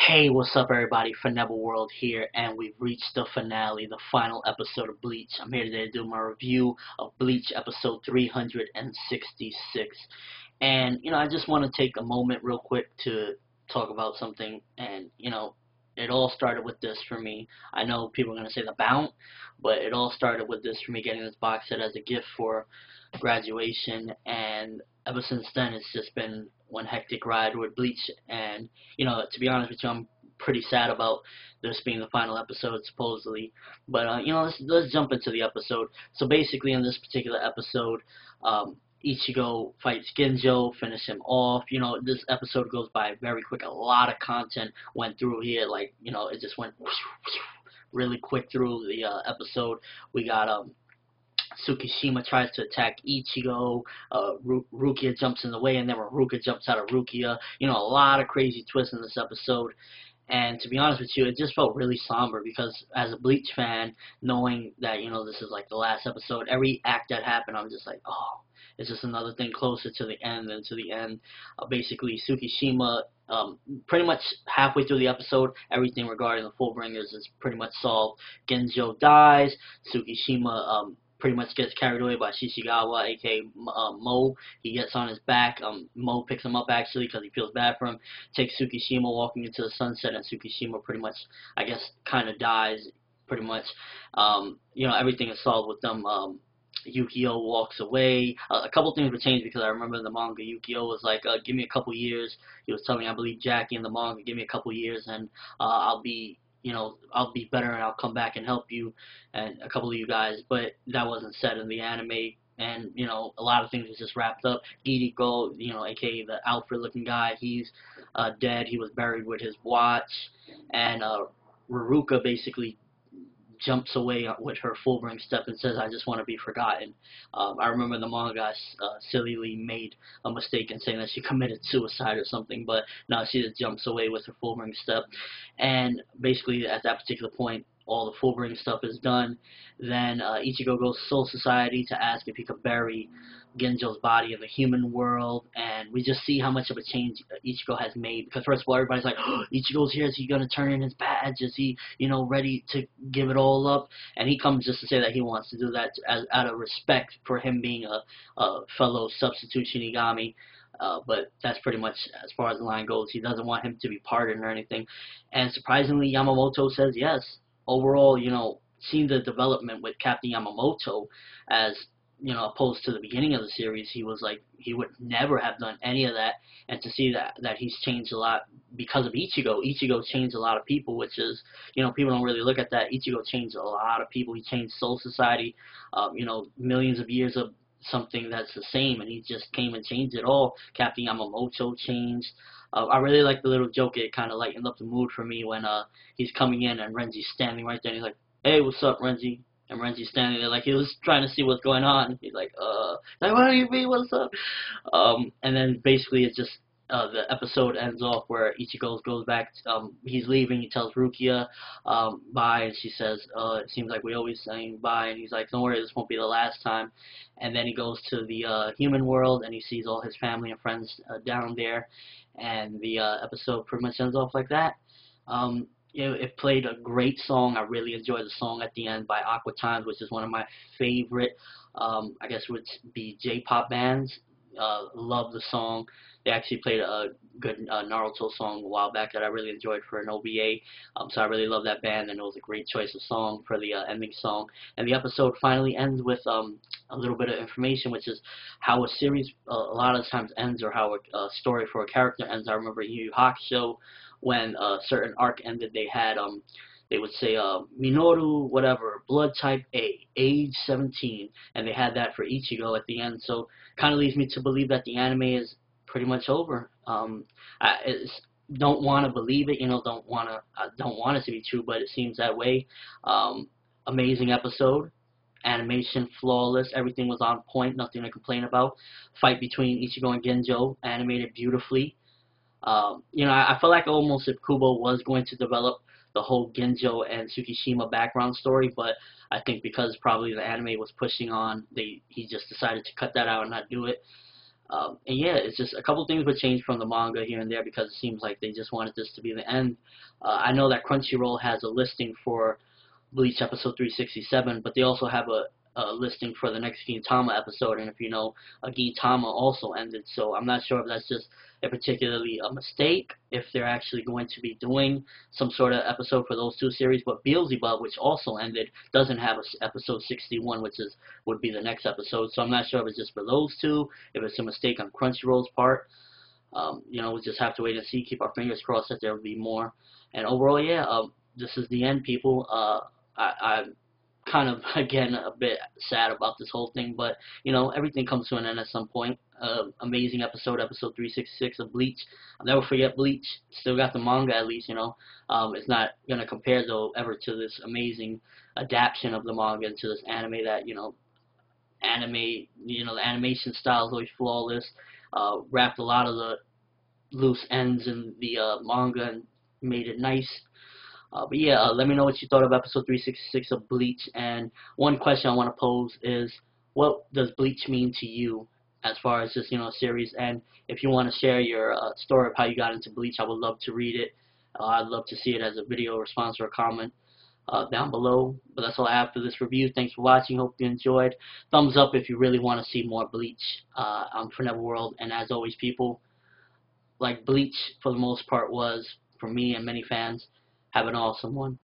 Hey, what's up everybody? Fineville World here, and we've reached the finale, the final episode of Bleach. I'm here today to do my review of Bleach episode 366. And, I just want to take a moment real quick to talk about something, and, it all started with this for me. I know people are going to say the Bount, but it all started with this for me getting this box set as a gift for graduation, and ever since then it's just been one hectic ride with Bleach. And to be honest with you, I'm pretty sad about this being the final episode supposedly. But let's jump into the episode. So basically, in this particular episode, Ichigo fights Ginjo, finish him off. This episode goes by very quick. A lot of content went through here. Like, it just went really quick through the episode. We got Tsukishima tries to attack Ichigo. Rukia jumps in the way, and then Ruka jumps out of Rukia. A lot of crazy twists in this episode. And to be honest with you, it just felt really somber because as a Bleach fan, knowing that, this is like the last episode, every act that happened, I'm just like, oh, it's just another thing closer to the end and to the end. Basically, Tsukishima, pretty much halfway through the episode, everything regarding the Fullbringers is pretty much solved. Genjo dies. Tsukishima pretty much gets carried away by Shishigawa, aka Mo. He gets on his back. Mo picks him up actually because he feels bad for him. Takes Tsukishima walking into the sunset, and Tsukishima pretty much, I guess, kind of dies. Pretty much, everything is solved with them. Yukio walks away. A couple things were changed because I remember in the manga, Yukio was like, give me a couple years. He was telling, I believe, Jackie in the manga, give me a couple years and I'll be better and I'll come back and help you and a couple of you guys. But that wasn't said in the anime. And, a lot of things was just wrapped up. Giriko, aka the Alfred looking guy, he's dead. He was buried with his watch. And Ruruka basically jumps away with her Fullbring step and says, I just want to be forgotten. I remember the manga sillily made a mistake in saying that she committed suicide or something, but no, she just jumps away with her Fullbring step. And basically, at that particular point, all the Fullbring stuff is done. Then Ichigo goes to Soul Society to ask if he could bury Genjo's body in the human world, and we just see how much of a change Ichigo has made. Because first of all, everybody's like, oh, Ichigo's here, is he going to turn in his badge? Is he, ready to give it all up? And he comes just to say that he wants to do that out of respect for him being a fellow substitute Shinigami. But that's pretty much as far as the line goes. He doesn't want him to be pardoned or anything. And surprisingly, Yamamoto says yes. Overall, seeing the development with Captain Yamamoto as opposed to the beginning of the series, he was like, he would never have done any of that. And to see that he's changed a lot because of Ichigo. Ichigo changed a lot of people, which is, people don't really look at that. Ichigo changed a lot of people. He changed Soul Society, millions of years of something that's the same, and he just came and changed it all. Captain Yamamoto changed. I really like the little joke. It kind of lightened up the mood for me when he's coming in and Renji's standing right there, and he's like, hey, what's up, Renji? And Renji's standing there like he was trying to see what's going on. He's like, what do you mean, what's up? And then basically it's just, the episode ends off where Ichigo goes back, he's leaving, he tells Rukia, bye, and she says, it seems like we always saying bye, and he's like, don't worry, this won't be the last time. And then he goes to the human world, and he sees all his family and friends down there, and the episode pretty much ends off like that. It played a great song. I really enjoyed the song at the end by Aqua Times, which is one of my favorite, I guess would be J-pop bands. Love the song. They actually played a good Naruto song a while back that I really enjoyed for an OVA. So I really love that band, and it was a great choice of song for the ending song. And the episode finally ends with a little bit of information, which is how a series a lot of times ends, or how a story for a character ends. I remember Yu Yu Hakusho, when a certain arc ended, they had they would say Minoru whatever, blood type A, age 17, and they had that for Ichigo at the end. So kind of leads me to believe that the anime is pretty much over. I don't want to believe it, don't want it to be true, but it seems that way. Amazing episode. Animation flawless, everything was on point, nothing to complain about. Fight between Ichigo and Genjo, animated beautifully. I feel like almost if Kubo was going to develop the whole Genjo and Tsukishima background story, but I think because probably the anime was pushing on, he just decided to cut that out and not do it. And yeah, it's just a couple things were changed from the manga here and there because it seems like they just wanted this to be the end. I know that Crunchyroll has a listing for Bleach episode 367, but they also have a listing for the next Gintama episode, and if you know, Gintama also ended, so I'm not sure if that's just a particularly a mistake, if they're actually going to be doing some sort of episode for those two series, but Beelzebub, which also ended, doesn't have a episode 61, which would be the next episode, so I'm not sure if it's just for those two, if it's a mistake on Crunchyroll's part. We'll just have to wait and see, keep our fingers crossed that there will be more, and overall, yeah, this is the end, people. I'm kind of again a bit sad about this whole thing, but everything comes to an end at some point. Amazing episode 366 of Bleach. I'll never forget Bleach. Still got the manga at least. It's not gonna compare though ever to this amazing adaptation of the manga into this anime that the animation style is always flawless. Wrapped a lot of the loose ends in the manga and made it nice. But yeah, let me know what you thought of episode 366 of Bleach. And one question I want to pose is, what does Bleach mean to you as far as just a series? And if you want to share your story of how you got into Bleach, I would love to read it. I'd love to see it as a video response or a comment down below. But that's all I have for this review. Thanks for watching. Hope you enjoyed. Thumbs up if you really want to see more Bleach. I'm Forever World, and as always, people, like Bleach for the most part was, for me and many fans, have an awesome one.